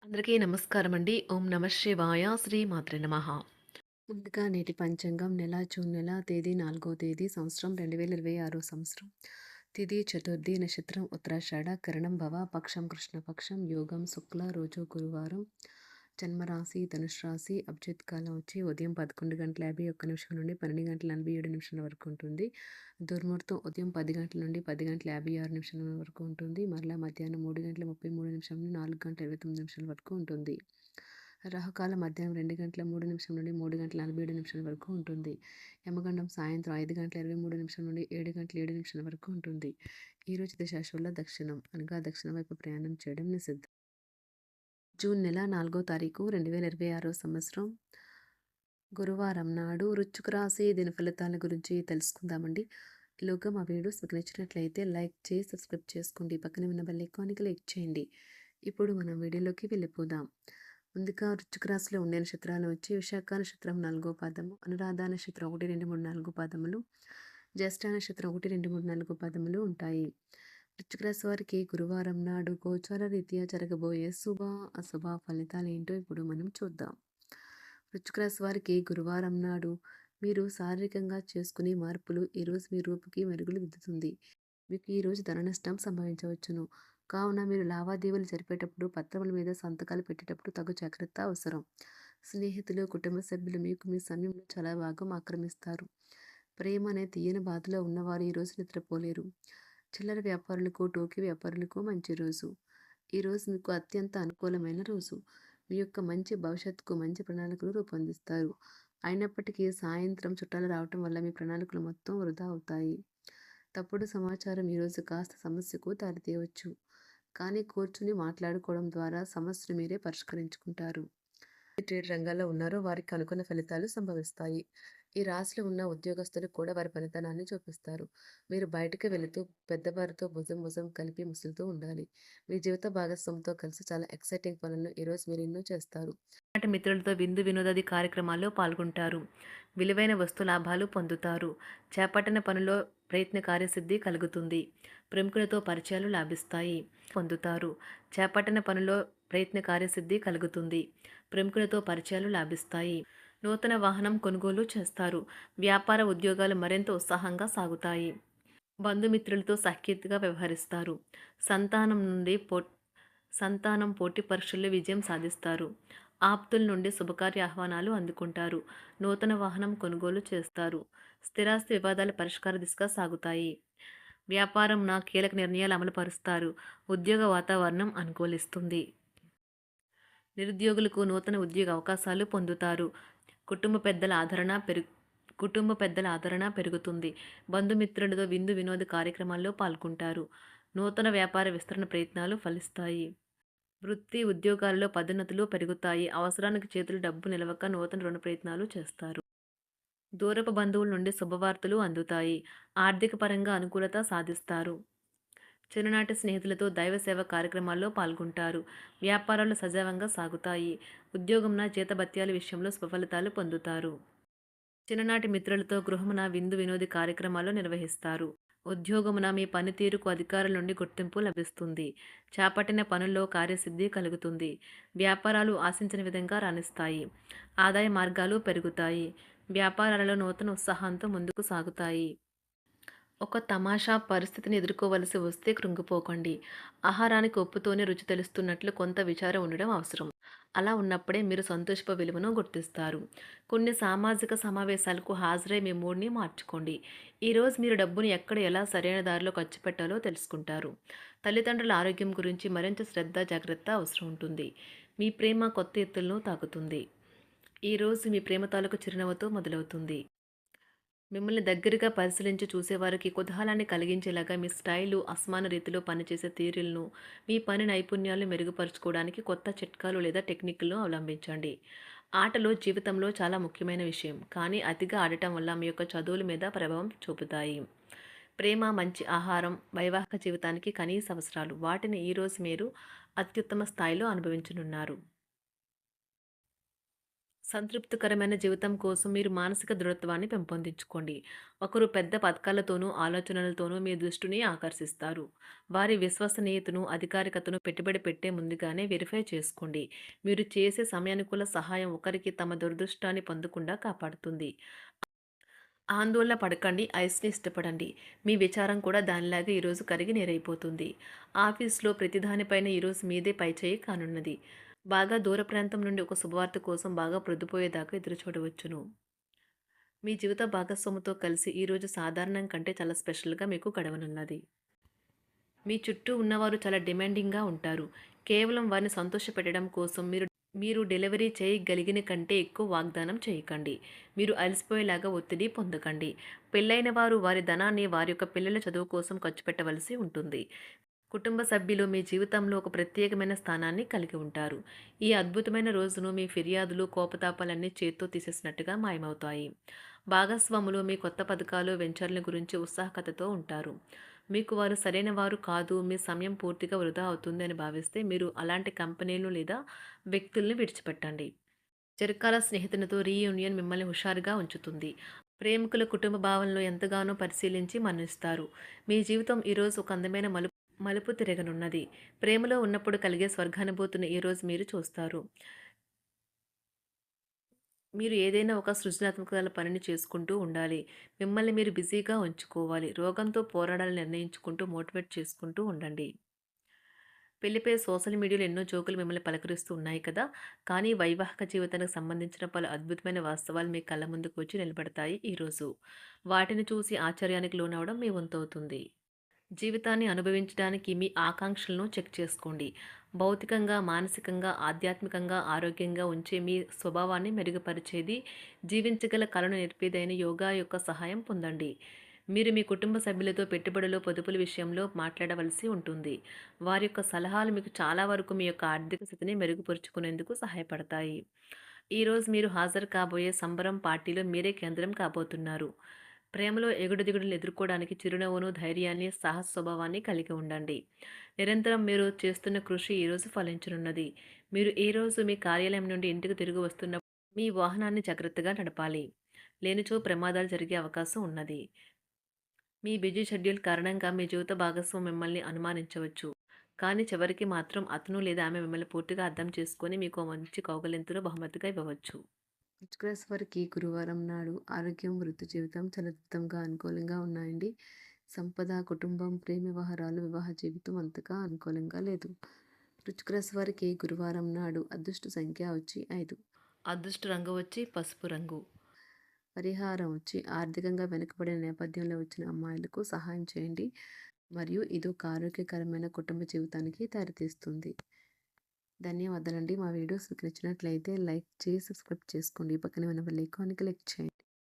అందరికీ నమస్కారం అండి. ఓం నమ శివాయ. శ్రీ మాత్రే నమః. ముందుగా నేటి పంచాంగం నెల జూన్ నెల తేదీ 4వ తేదీ సంవత్సరం 2026 సంవత్సరం. తిథి చతుర్థి నక్షత్రం ఉత్తరాషాఢ కరణం భవ పక్షం కృష్ణపక్షం యోగం శుక్ల రోజు గురువారం. జన్మరాశి ధనుసు రాశి. అభిజిత్ కాలం వచ్చి ఉదయం 11:51 నుండి 12:47 వరకు ఉంటుంది. దుర్ముహూర్తం ఉదయం 10 గంటల నుండి 10:56 వరకు ఉంటుంది. మరలా మధ్యాహ్నం 3:33 నుండి 4:29 వరకు ఉంటుంది. రాహుకాలం మధ్యాహ్నం 2:03 నుండి 3:47 వరకు ఉంటుంది. యమగండం సాయంత్రం 5:23 నుండి 7:07 వరకు ఉంటుంది. ఈరోజు దశాశుల దక్షిణం అనగా దక్షిణం వైపు ప్రయాణం చేయడం నిషిద్ధం. జూన్ నెల 4వ తారీఖు 2026 సంవత్సరం గురువారం నాడు వృశ్చిక రాశి దిన ఫలితాల గురించి తెలుసుకుందామండి. ఈలోగా మా వీడియోస్ మీకు నచ్చినట్లయితే లైక్ చేసి సబ్స్క్రైబ్ చేసుకోండి. పక్కన ఉన్న బెల్ ఐకాన్కి క్లిక్ చేయండి. ఇప్పుడు మనం వీడియోలోకి వెళ్ళిపోదాం. ముందుగా వృశ్చిక రాశిలో ఉండే నక్షత్రాలు వచ్చి విశాఖ నక్షత్రం 4వ పాదము, అనురాధ నక్షత్రం 1, 2, 3, 4 పాదములు, జ్యేష్ఠ నక్షత్రం 1, 2, 3, 4 పాదములు ఉంటాయి. వృశ్చిక రాశి వారికి గురువారం నాడు గోచార రీత్యా జరగబోయే శుభ అశుభ ఫలితాలు ఏంటో ఇప్పుడు మనం చూద్దాం. వృశ్చిక రాశి వారికి గురువారం నాడు మీరు శారీరకంగా చేసుకునే మార్పులు ఈరోజు మీ రూపుకి మెరుగులు దిద్దుతుంది. మీకు ఈరోజు ధన నష్టం సంభవించవచ్చును. కావున మీరు లావాదేవీలు జరిపేటప్పుడు పత్రముల మీద సంతకాలు పెట్టేటప్పుడు తగు జాగ్రత్త అవసరం. స్నేహితులు కుటుంబ సభ్యులు మీకు మీ సమయంలో చాలా భాగం ఆక్రమిస్తారు. ప్రేమ అనే తీయని బాధలో ఉన్నవారు ఈరోజు నిద్రపోలేరు. చిల్లర వ్యాపారులకు టోకీ వ్యాపారులకు మంచి రోజు. ఈరోజు మీకు అత్యంత అనుకూలమైన రోజు. మీ యొక్క మంచి భవిష్యత్తుకు మంచి ప్రణాళికలు రూపొందిస్తారు. అయినప్పటికీ సాయంత్రం చుట్టాలు రావటం వల్ల మీ ప్రణాళికలు మొత్తం వృధా అవుతాయి. తప్పుడు సమాచారం ఈరోజు కాస్త సమస్యకు దారితీయవచ్చు. కానీ కూర్చుని మాట్లాడుకోవడం ద్వారా సమస్యను మీరే పరిష్కరించుకుంటారు. ట్రేడ్ రంగాల్లో ఉన్నారో వారికి అనుకున్న ఫలితాలు సంభవిస్తాయి. ఈ రాశిలో ఉన్న ఉద్యోగస్తులు కూడా వారి పనితనాన్ని చూపిస్తారు. మీరు బయటకు వెళుతూ పెద్దవారితో భుజం కలిపి ముసులుతూ ఉండాలి. మీ జీవిత భాగస్వామితో కలిసి చాలా ఎక్సైటింగ్ పనులను ఈరోజు మీరు ఎన్నో చేస్తారు. మిత్రులతో విందు వినోదాది కార్యక్రమాల్లో పాల్గొంటారు. విలువైన వస్తు లాభాలు పొందుతారు. చేపట్టిన పనిలో ప్రయత్న కార్యసిద్ధి కలుగుతుంది. ప్రముఖులతో పరిచయాలు లాభిస్తాయి. పొందుతారు. చేపట్టిన పనిలో ప్రయత్న కార్యసిద్ధి కలుగుతుంది. ప్రముఖులతో పరిచయాలు లాభిస్తాయి. నూతన వాహనం కొనుగోలు చేస్తారు. వ్యాపార ఉద్యోగాలు మరింత ఉత్సాహంగా సాగుతాయి. బంధుమిత్రులతో సఖ్యతగా వ్యవహరిస్తారు. సంతానం పోటీ పరీక్షల్లో విజయం సాధిస్తారు. ఆప్తుల నుండి శుభకార్య ఆహ్వానాలు అందుకుంటారు. నూతన వాహనం కొనుగోలు చేస్తారు. స్థిరాస్తి వివాదాల పరిష్కార దిశగా సాగుతాయి. వ్యాపారం కీలక నిర్ణయాలు అమలుపరుస్తారు. ఉద్యోగ వాతావరణం అనుకూలిస్తుంది. నిరుద్యోగులకు నూతన ఉద్యోగ అవకాశాలు పొందుతారు. కుటుంబ పెద్దల ఆదరణ పెరుగుతుంది. బంధుమిత్రులతో విందు వినోద కార్యక్రమాల్లో పాల్గొంటారు. నూతన వ్యాపార విస్తరణ ప్రయత్నాలు ఫలిస్తాయి. వృత్తి ఉద్యోగాల్లో పదోన్నతులు పెరుగుతాయి. అవసరానికి చేతులు డబ్బు నిలవక నూతన రుణ ప్రయత్నాలు చేస్తారు. దూరపు బంధువుల నుండి శుభవార్తలు అందుతాయి. ఆర్థిక పరంగా అనుకూలత సాధిస్తారు. చిన్ననాటి స్నేహితులతో దైవ సేవ కార్యక్రమాల్లో పాల్గొంటారు. వ్యాపారాలు సజావంగా సాగుతాయి. ఉద్యోగంన జీతభత్యాల విషయంలో స్వఫలితాలు పొందుతారు. చిన్ననాటి మిత్రులతో గృహమున విందు వినోది కార్యక్రమాలు నిర్వహిస్తారు. ఉద్యోగమున మీ పనితీరుకు అధికారుల నుండి గుర్తింపు లభిస్తుంది. చేపట్టిన పనుల్లో కార్యసిద్ధి కలుగుతుంది. వ్యాపారాలు ఆశించిన విధంగా రాణిస్తాయి. ఆదాయ మార్గాలు పెరుగుతాయి. వ్యాపారాలలో నూతన ఉత్సాహంతో ముందుకు సాగుతాయి. ఒక తమాషా పరిస్థితిని ఎదుర్కోవలసి వస్తే కృంగిపోకండి. ఆహారానికి ఉప్పుతోనే రుచి తెలుస్తున్నట్లు కొంత విచారం ఉండడం అవసరం. అలా ఉన్నప్పుడే మీరు సంతోషపు విలువను గుర్తిస్తారు. కొన్ని సామాజిక సమావేశాలకు హాజరై మీ మూడ్ని మార్చుకోండి. ఈరోజు మీరు డబ్బుని ఎక్కడ ఎలా సరైన దారిలో ఖర్చు పెట్టాలో తెలుసుకుంటారు. తల్లిదండ్రుల ఆరోగ్యం గురించి మరింత శ్రద్ధ జాగ్రత్త అవసరం ఉంటుంది. మీ ప్రేమ కొత్త ఎత్తులను తాకుతుంది. ఈరోజు మీ ప్రేమ తాలూకు చిరునవ్వుతో మొదలవుతుంది. మిమ్మల్ని దగ్గరగా పరిశీలించి చూసేవారికి కుతూహలాన్ని కలిగించేలాగా మీ స్టైలు, అసమాన రీతిలో పనిచేసే తీరులను, మీ పని నైపుణ్యాలను మెరుగుపరుచుకోవడానికి కొత్త చిట్కాలు లేదా టెక్నిక్లను అవలంబించండి. ఆటలు జీవితంలో చాలా ముఖ్యమైన విషయం, కానీ అతిగా ఆడటం వల్ల మీ యొక్క చదువుల మీద ప్రభావం చూపుతాయి. ప్రేమ, మంచి ఆహారం, వైవాహిక జీవితానికి కనీస అవసరాలు. వాటిని ఈరోజు మీరు అత్యుత్తమ స్థాయిలో అనుభవించనున్నారు. సంతృప్తికరమైన జీవితం కోసం మీరు మానసిక దృఢత్వాన్ని పెంపొందించుకోండి. ఒకరు పెద్ద పథకాలతోనూ, ఆలోచనలతోనూ మీ దృష్టిని ఆకర్షిస్తారు. వారి విశ్వసనీయతను, అధికారికతను పెట్టుబడి పెట్టే ముందుగానే వెరిఫై చేసుకోండి. మీరు చేసే సమయానుకూల సహాయం ఒకరికి తమ దురదృష్టాన్ని పొందకుండా కాపాడుతుంది. ఆందోళన పడకండి. ఐస్‌ని ఇష్టపడండి. మీ విచారం కూడా దానిలాగే ఈరోజు కరిగి నీరైపోతుంది. ఆఫీస్‌లో ప్రతి దానిపైన ఈరోజు మీదే పైచేయి కానున్నది. బాగా దూర ప్రాంతం నుండి ఒక శుభవార్త కోసం బాగా ప్రొద్దుపోయేదాకా ఎదురుచూడవచ్చును. మీ జీవిత భాగస్వామితో కలిసి ఈరోజు సాధారణం కంటే చాలా స్పెషల్‌గా మీకు గడవనున్నది. మీ చుట్టూ ఉన్నవారు చాలా డిమాండింగ్‌గా ఉంటారు. కేవలం వారిని సంతోషపెట్టడం కోసం మీరు మీరు డెలివరీ చేయగలిగిన కంటే ఎక్కువ వాగ్దానం చేయకండి. మీరు అలసిపోయేలాగా ఒత్తిడి పొందకండి. పెళ్ళైన వారు వారి ధనాన్ని వారి యొక్క పిల్లల చదువు కోసం ఖర్చు పెట్టవలసి ఉంటుంది. కుటుంబ సభ్యులు మీ జీవితంలో ఒక ప్రత్యేకమైన స్థానాన్ని కలిగి ఉంటారు. ఈ అద్భుతమైన రోజును మీ ఫిర్యాదులు, కోపతాపాలన్నీ చేత్తో తీసేసినట్టుగా మాయమవుతాయి. భాగస్వాములు మీ కొత్త పథకాలు, వెంచర్ల గురించి ఉత్సాహకతతో ఉంటారు. మీకు వారు సరైన వారు కాదు, మీ సమయం పూర్తిగా వృధా అవుతుంది అని భావిస్తే మీరు అలాంటి కంపెనీలు లేదా వ్యక్తుల్ని విడిచిపెట్టండి. చిరకాల స్నేహితునితో రీయూనియన్ మిమ్మల్ని హుషారుగా ఉంచుతుంది. ప్రేమికుల కుటుంబ భావనలు ఎంతగానో పరిశీలించి మన్నిస్తారు. మీ జీవితం ఈరోజు ఒక అందమైన మలుపు తిరగనున్నది. ప్రేమలో ఉన్నప్పుడు కలిగే స్వర్గానుభూతిని ఈరోజు మీరు చూస్తారు. మీరు ఏదైనా ఒక సృజనాత్మక పనిని చేసుకుంటూ ఉండాలి. మిమ్మల్ని మీరు బిజీగా ఉంచుకోవాలి. రోగంతో పోరాడాలని నిర్ణయించుకుంటూ మోటివేట్ చేసుకుంటూ ఉండండి. పెళ్లిపై సోషల్ మీడియాలో ఎన్నో జోకులు మిమ్మల్ని పలకరిస్తూ ఉన్నాయి కదా! కానీ వైవాహిక జీవితానికి సంబంధించిన పలు అద్భుతమైన వాస్తవాలు మీ కళ్ళ ముందుకు వచ్చి నిలబడతాయి ఈరోజు. వాటిని చూసి ఆశ్చర్యానికి లోనవ్వడం మీ వంతవుతుంది. జీవితాన్ని అనుభవించడానికి మీ ఆకాంక్షలను చెక్ చేసుకోండి. భౌతికంగా, మానసికంగా, ఆధ్యాత్మికంగా ఆరోగ్యంగా ఉంచే మీ స్వభావాన్ని మెరుగుపరిచేది, జీవించగల కళను నేర్పేదైన యోగా యొక్క సహాయం పొందండి. మీరు మీ కుటుంబ సభ్యులతో పెట్టుబడులు, పొదుపుల విషయంలో మాట్లాడవలసి ఉంటుంది. వారి యొక్క సలహాలు మీకు చాలా వరకు మీ యొక్క ఆర్థిక స్థితిని మెరుగుపరుచుకునేందుకు సహాయపడతాయి. ఈరోజు మీరు హాజరు కాబోయే సంబరం పార్టీలో మీరే కేంద్రం కాబోతున్నారు. ప్రేమలో ఎగుడుదిగుడులను ఎదుర్కోవడానికి చిరునవ్వును, ధైర్యాన్ని, సాహస స్వభావాన్ని కలిగి ఉండండి. నిరంతరం మీరు చేస్తున్న కృషి ఈరోజు ఫలించనున్నది. మీరు ఈరోజు మీ కార్యాలయం నుండి ఇంటికి తిరిగి వస్తున్నప్పుడు మీ వాహనాన్ని జాగ్రత్తగా నడపాలి. లేనిచో ప్రమాదాలు జరిగే అవకాశం ఉన్నది. మీ బిజీ షెడ్యూల్ కారణంగా మీ జీవిత భాగస్వామి మిమ్మల్ని అనుమానించవచ్చు. కానీ చివరికి మాత్రం అతను లేదా ఆమె మిమ్మల్ని పూర్తిగా అర్థం చేసుకొని మీకు ఓ మంచి కౌగిలింతను బహుమతిగా ఇవ్వవచ్చు. వృశ్చిక వారికి గురువారం నాడు ఆరోగ్యం, వృత్తి జీవితం చాలా అద్భుతంగా అనుకూలంగా ఉన్నాయండి. సంపద, కుటుంబం, ప్రేమ వ్యవహారాలు, వివాహ జీవితం అంతగా అనుకూలంగా లేదు. వృశ్చిక రాశి వారికి గురువారం నాడు అదృష్ట సంఖ్య వచ్చి 5. అదృష్ట రంగు వచ్చి పసుపు రంగు. పరిహారం వచ్చి ఆర్థికంగా వెనుకబడిన నేపథ్యంలో వచ్చిన అమ్మాయిలకు సహాయం చేయండి మరియు ఇది ఒక ఆరోగ్యకరమైన కుటుంబ జీవితానికి దారితీస్తుంది. ధన్యవాదాలండి. మా వీడియోస్ మీకు నచ్చినట్లయితే లైక్ చేసి సబ్స్క్రైబ్ చేసుకోండి. పక్కనే ఉన్న బెల్ ఐకాన్‌ని క్లిక్ చేయండి.